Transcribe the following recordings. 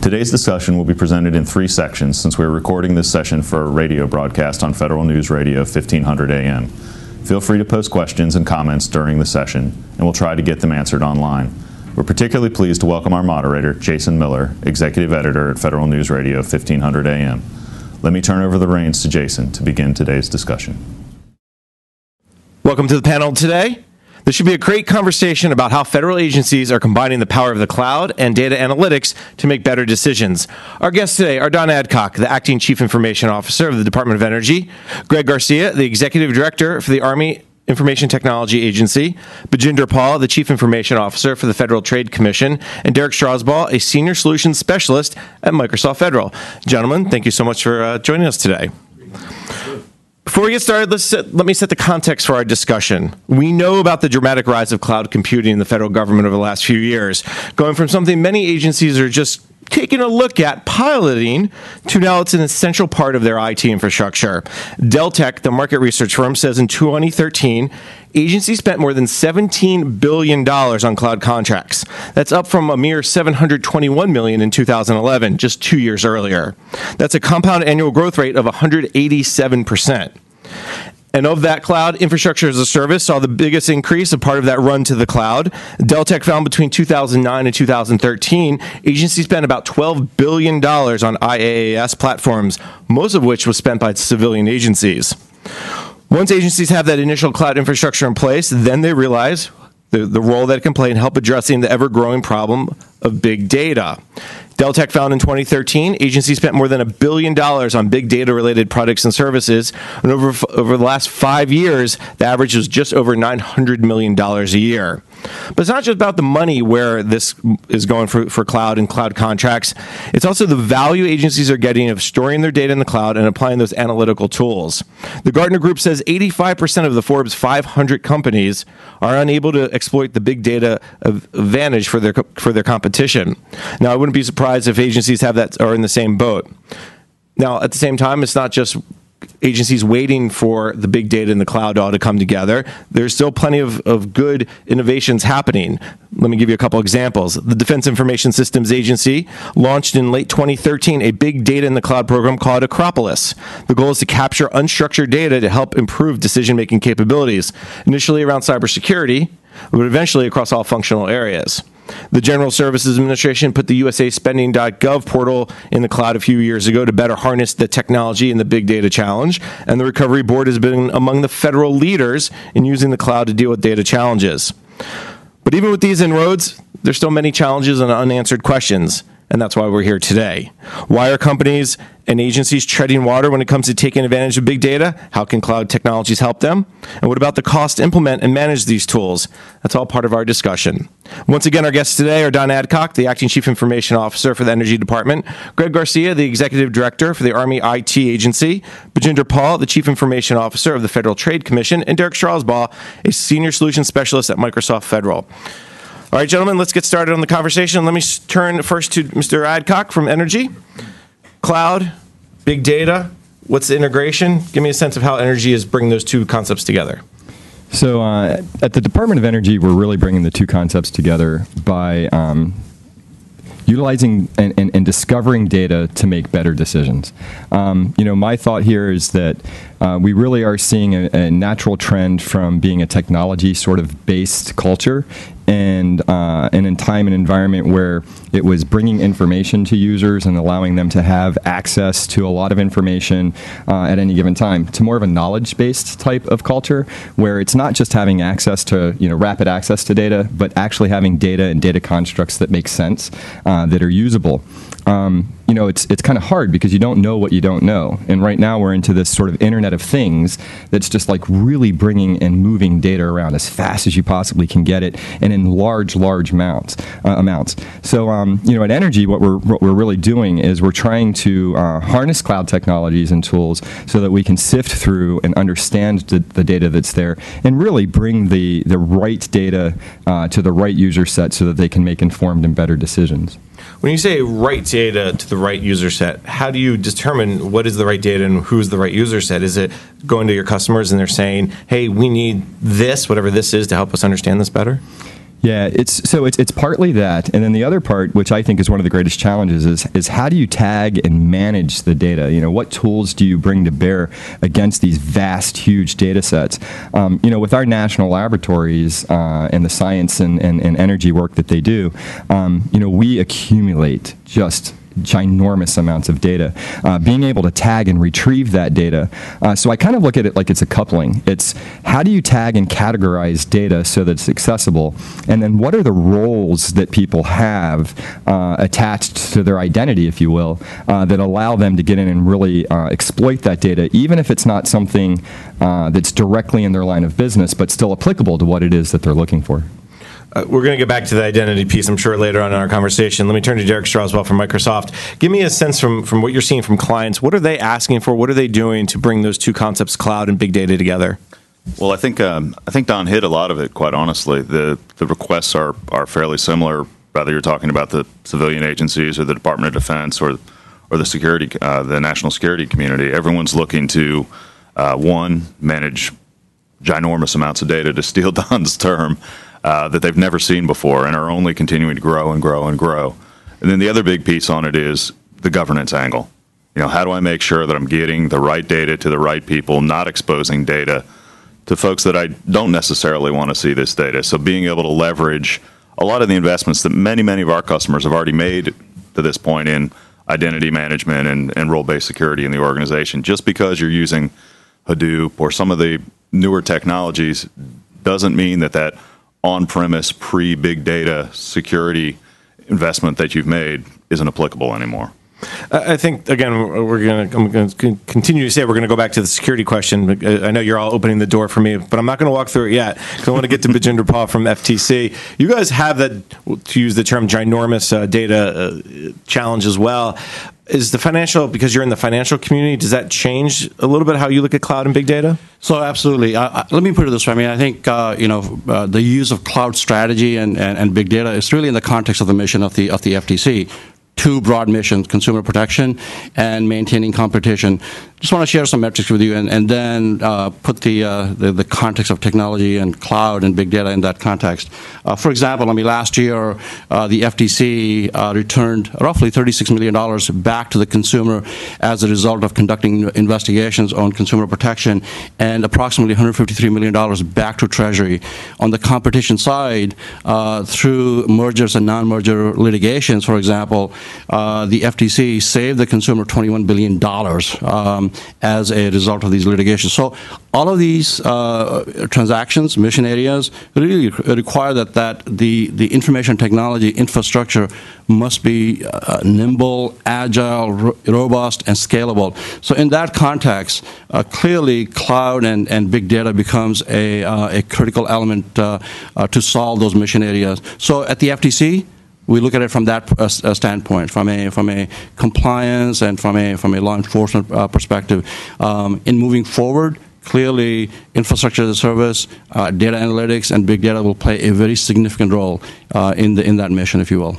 Today's discussion will be presented in three sections since we're recording this session for a radio broadcast on Federal News Radio 1500 AM. Feel free to post questions and comments during the session, and we'll try to get them answered online. We're particularly pleased to welcome our moderator, Jason Miller, Executive Editor at Federal News Radio 1500 AM. Let me turn over the reins to Jason to begin today's discussion. Welcome to the panel today. This should be a great conversation about how federal agencies are combining the power of the cloud and data analytics to make better decisions. Our guests today are Don Adcock, the Acting Chief Information Officer of the Department of Energy, Greg Garcia, the Executive Director for the Army Information Technology Agency, Bajinder Paul, the Chief Information Officer for the Federal Trade Commission, and Derek Strausbaugh, a Senior Solutions Specialist at Microsoft Federal. Gentlemen, thank you so much for joining us today. Before we get started, let me set the context for our discussion. We know about the dramatic rise of cloud computing in the federal government over the last few years, going from something many agencies are just taking a look at, piloting, to now it's an essential part of their IT infrastructure. Deltek, the market research firm, says in 2013, agencies spent more than $17 billion on cloud contracts. That's up from a mere $721 million in 2011, just 2 years earlier. That's a compound annual growth rate of 187%. And of that, cloud infrastructure as a service saw the biggest increase, a part of that run to the cloud. Deltek found between 2009 and 2013, agencies spent about $12 billion on IaaS platforms, most of which was spent by civilian agencies. Once agencies have that initial cloud infrastructure in place, then they realize the role that it can play in help addressing the ever-growing problem of big data. Deltek found in 2013, agencies spent more than $1 billion on big data-related products and services, and over the last 5 years, the average was just over $900 million a year. But it's not just about the money where this is going for cloud and cloud contracts. It's also the value agencies are getting of storing their data in the cloud and applying those analytical tools. The Gartner Group says 85% of the Forbes 500 companies are unable to exploit the big data advantage for their competition. Now, I wouldn't be surprised if agencies are in the same boat. Now, at the same time, it's not just agencies waiting for the big data in the cloud all to come together. There's still plenty of good innovations happening. Let me give you a couple examples. The Defense Information Systems Agency launched in late 2013 a big data in the cloud program called Acropolis. The goal is to capture unstructured data to help improve decision-making capabilities, initially around cybersecurity, but eventually across all functional areas. The General Services Administration put the USAspending.gov portal in the cloud a few years ago to better harness the technology and the big data challenge, and the Recovery Board has been among the federal leaders in using the cloud to deal with data challenges. But even with these inroads, there's still many challenges and unanswered questions, and that's why we're here today. Why are companies and agencies treading water when it comes to taking advantage of big data? How can cloud technologies help them? And what about the cost to implement and manage these tools? That's all part of our discussion. Once again, our guests today are Don Adcock, the Acting Chief Information Officer for the Energy Department, Greg Garcia, the Executive Director for the Army IT Agency, Bajinder Paul, the Chief Information Officer of the Federal Trade Commission, and Derek Strausbaugh, a Senior Solutions Specialist at Microsoft Federal. All right, gentlemen, let's get started on the conversation. Let me turn first to Mr. Adcock from Energy. Cloud, big data, what's the integration? Give me a sense of how Energy is bringing those two concepts together. So at the Department of Energy, we're really bringing the two concepts together by utilizing and discovering data to make better decisions. My thought here is that we really are seeing a natural trend from being a technology sort of based culture and in time and environment where it was bringing information to users and allowing them to have access to a lot of information at any given time, to more of a knowledge-based type of culture where it's not just having access to, rapid access to data, but actually having data and data constructs that make sense, that are usable. It's kind of hard because you don't know what you don't know. And right now we're into this sort of Internet of Things that's just like really bringing and moving data around as fast as you possibly can get it and in large amounts. So, at Energy, what we're really doing is we're trying to harness cloud technologies and tools so that we can sift through and understand the data that's there and really bring the right data to the right user set so that they can make informed and better decisions. When you say right data to the right user set, how do you determine what is the right data and who's the right user set? Is it going to your customers and they're saying, hey, we need this, whatever this is, to help us understand this better? Yeah, it's partly that, and then the other part, which I think is one of the greatest challenges, is how do you tag and manage the data? What tools do you bring to bear against these vast, huge data sets? With our national laboratories and the science and energy work that they do, we accumulate just ginormous amounts of data. Being able to tag and retrieve that data. So I kind of look at it like it's a coupling. It's how do you tag and categorize data so that it's accessible, and then what are the roles that people have attached to their identity, if you will, that allow them to get in and really exploit that data, even if it's not something that's directly in their line of business, but still applicable to what it is that they're looking for. We're going to get back to the identity piece, I'm sure, later on in our conversation. Let me turn to Derek Strausbaugh from Microsoft. Give me a sense from what you're seeing from clients. What are they asking for? What are they doing to bring those two concepts, cloud and big data, together? Well, I think Don hit a lot of it, quite honestly. The requests are fairly similar, whether you're talking about the civilian agencies or the Department of Defense or the security, the national security community. Everyone's looking to, one, manage ginormous amounts of data, to steal Don's term, that they've never seen before and are only continuing to grow and grow and grow. And then the other big piece on it is the governance angle. How do I make sure that I'm getting the right data to the right people, not exposing data to folks that I don't necessarily want to see this data? So being able to leverage a lot of the investments that many of our customers have already made to this point in identity management and role-based security in the organization. Just because you're using Hadoop or some of the newer technologies doesn't mean that on-premise pre-big data security investment that you've made isn't applicable anymore. I think, again, I'm going to continue to say we're going to go back to the security question. I know you're all opening the door for me, but I'm not going to walk through it yet because I want to get to Bajinder Paul from FTC. You guys have that, to use the term, ginormous data challenge as well. Is the financial, because you're in the financial community, does that change a little bit how you look at cloud and big data? So absolutely. Let me put it this way. I think the use of cloud strategy and big data is really in the context of the mission of the FTC. Two broad missions: consumer protection and maintaining competition. Just want to share some metrics with you, and then put the context of technology and cloud and big data in that context. For example, last year the FTC returned roughly $36 million back to the consumer as a result of conducting investigations on consumer protection, and approximately $153 million back to Treasury. On the competition side, through mergers and non-merger litigations, for example, the FTC saved the consumer $21 billion as a result of these litigations. So all of these transactions, mission areas, really require that the information technology infrastructure must be nimble, agile, robust, and scalable. So in that context, clearly cloud and big data becomes a critical element to solve those mission areas. So at the FTC, we look at it from that standpoint, from a compliance and from a law enforcement perspective. In moving forward, clearly infrastructure as a service, data analytics, and big data will play a very significant role in that mission, if you will.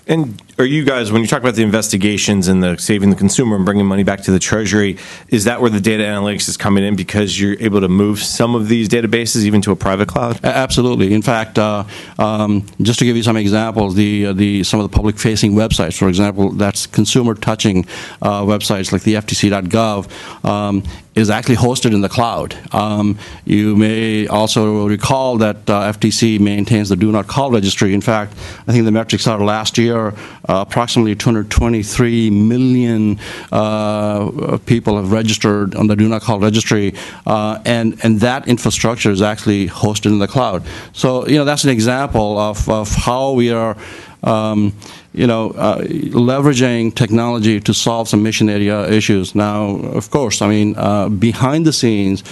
And are you guys, when you talk about the investigations and the saving the consumer and bringing money back to the Treasury, is that where the data analytics is coming in because you're able to move some of these databases even to a private cloud? Absolutely. In fact, just to give you some examples, some of the public-facing websites, for example, that's consumer-touching websites like the FTC.gov, is actually hosted in the cloud. You may also recall that FTC maintains the Do Not Call registry. In fact, I think the metrics are last year, approximately 223 million people have registered on the Do Not Call registry, and that infrastructure is actually hosted in the cloud. So, that's an example of how we are leveraging technology to solve some mission area issues. Now, of course, behind the scenes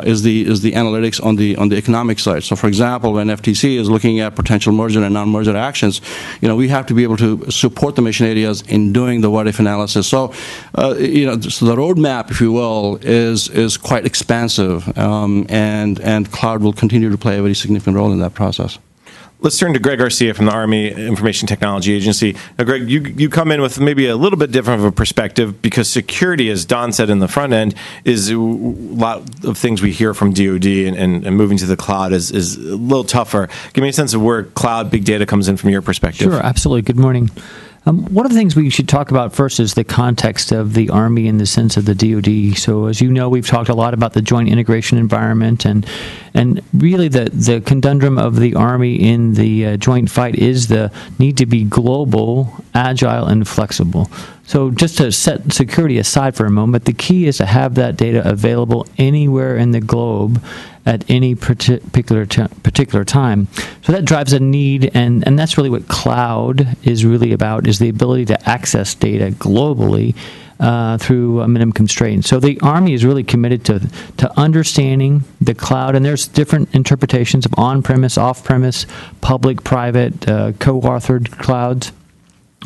is the analytics on the economic side. So, for example, when FTC is looking at potential merger and non-merger actions, we have to be able to support the mission areas in doing the what-if analysis. So, so the roadmap, if you will, is quite expansive, and cloud will continue to play a very significant role in that process. Let's turn to Greg Garcia from the Army Information Technology Agency. Now, Greg, you come in with maybe a little bit different of a perspective because security, as Don said in the front end, is a lot of things we hear from DoD and moving to the cloud is a little tougher. Give me a sense of where cloud big data comes in from your perspective. Sure, absolutely. Good morning. One of the things we should talk about first is the context of the Army in the sense of the DoD. So as you know, we've talked a lot about the joint integration environment, and really the conundrum of the Army in the joint fight is the need to be global, agile, and flexible. So just to set security aside for a moment, the key is to have that data available anywhere in the globe at any particular time. So that drives a need, and that's really what cloud is really about, is the ability to access data globally through a minimum constraint. So the Army is really committed to understanding the cloud, and there's different interpretations of on-premise, off-premise, public, private, co-authored clouds.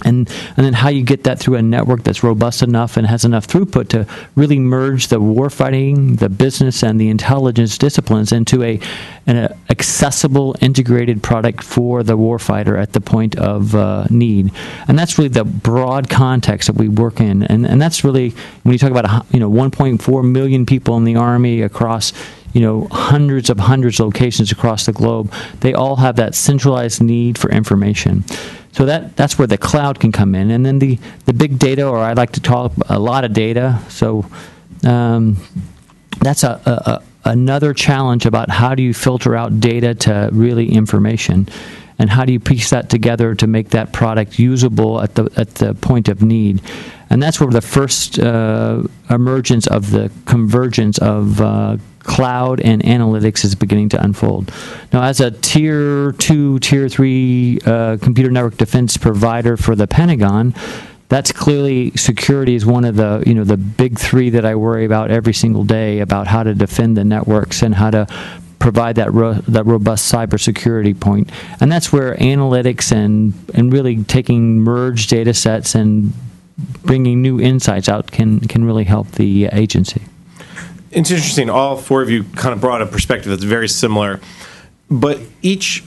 And then how you get that through a network that's robust enough and has enough throughput to really merge the warfighting, the business, and the intelligence disciplines into an accessible, integrated product for the warfighter at the point of need. And that's really the broad context that we work in. And that's really, when you talk about 1.4 million people in the Army across hundreds of locations across the globe, they all have that centralized need for information. So that's where the cloud can come in. And then the big data, or I like to call a lot of data. So that's another challenge about how do you filter out data to really information, and how do you piece that together to make that product usable at the point of need. And that's where the first emergence of the convergence of cloud and analytics is beginning to unfold. Now, as a Tier 2, Tier 3 computer network defense provider for the Pentagon, that's clearly security is one of the big three that I worry about every single day, about how to defend the networks and how to provide that robust cybersecurity point. And that's where analytics and really taking merged data sets and bringing new insights out can really help the agency. It's interesting. All four of you kind of brought a perspective that's very similar, but each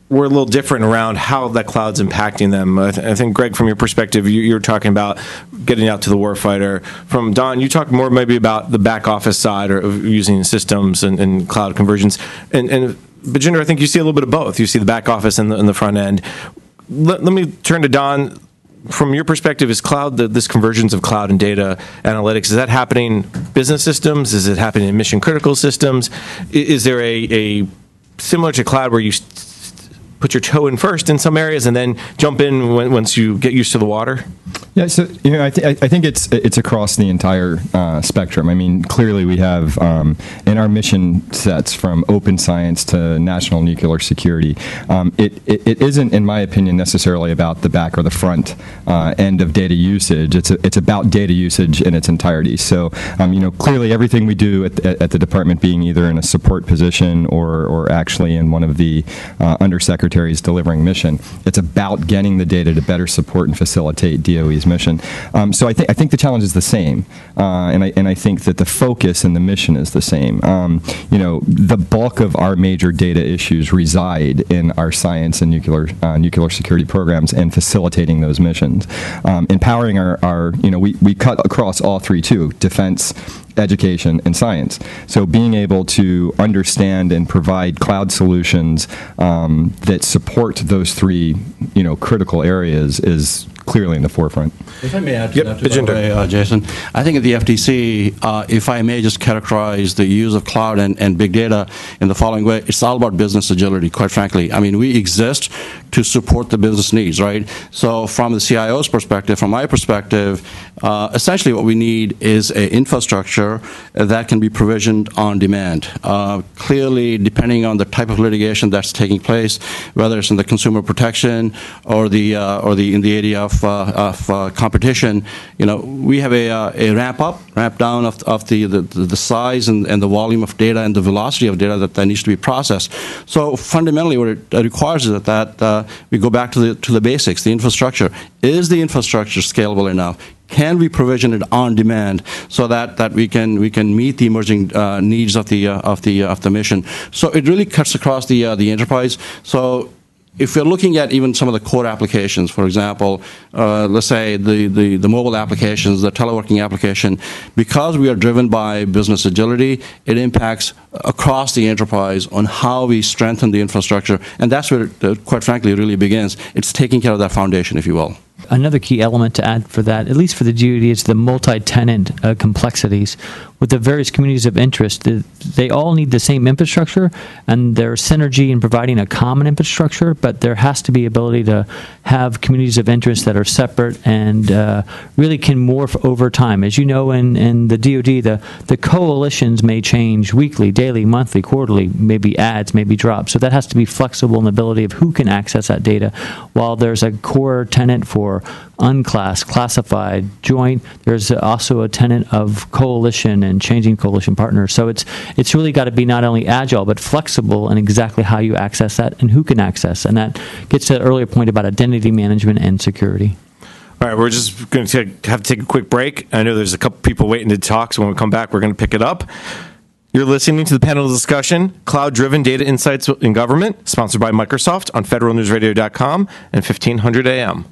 were a little different around how that cloud's impacting them. I think, Greg, from your perspective, you're talking about getting out to the warfighter. From Don, you talked more maybe about the back office side of using systems and cloud conversions. And Bajinder, I think you see a little bit of both. You see the back office and the front end. Let me turn to Don. From your perspective, is cloud, this convergence of cloud and data analytics, is that happening business systems? Is it happening in mission critical systems? Is there a similar to cloud where you put your toe in first in some areas and then jump in once you get used to the water? Yeah, so I think it's across the entire spectrum. I mean, clearly we have in our mission sets from open science to national nuclear security. It isn't, in my opinion, necessarily about the back or the front end of data usage. It's about data usage in its entirety. So clearly everything we do at the department, being either in a support position or actually in one of the undersecretaries delivering mission, it's about getting the data to better support and facilitate DOE's mission. So I think the challenge is the same, and I think that the focus and the mission is the same. The bulk of our major data issues reside in our science and nuclear security programs and facilitating those missions, empowering we cut across all three too: defense, education, and science. So being able to understand and provide cloud solutions that support those three, critical areas is clearly in the forefront. If I may add to that, Bajinder. Jason, I think at the FTC, if I may just characterize the use of cloud and big data in the following way, it's all about business agility, quite frankly. I mean, we exist to support the business needs, right? So from the CIO's perspective, from my perspective, essentially what we need is an infrastructure that can be provisioned on demand. Clearly, depending on the type of litigation that's taking place, whether it's in the consumer protection or in the area of competition, we have a ramp up, ramp down of the size and the volume of data and the velocity of data that needs to be processed. So fundamentally, what it requires is that we go back to the basics, the infrastructure. Is the infrastructure scalable enough? Can we provision it on demand so that we can meet the emerging needs of the mission? So it really cuts across the enterprise. So if we're looking at even some of the core applications, for example, let's say the mobile applications, the teleworking application, because we are driven by business agility, it impacts across the enterprise on how we strengthen the infrastructure, and that's where it, quite frankly, it really begins. It's taking care of that foundation, if you will. Another key element to add for that, at least for the DoD, is the multi-tenant complexities. With the various communities of interest, they all need the same infrastructure, and there's synergy in providing a common infrastructure, but there has to be ability to have communities of interest that are separate and really can morph over time. As you know, in the DoD, the coalitions may change weekly, daily, monthly, quarterly, maybe adds, maybe drops. So that has to be flexible in the ability of who can access that data. While there's a core tenant for unclassed, classified, joint, there's also a tenant of coalition and changing coalition partners. So it's really got to be not only agile, but flexible in exactly how you access that and who can access. And that gets to the earlier point about identity management and security. All right, we're just going to have to take a quick break. I know there's a couple people waiting to talk, so when we come back, we're going to pick it up. You're listening to the panel discussion, Cloud-Driven Data Insights in Government, sponsored by Microsoft on federalnewsradio.com and 1500 AM.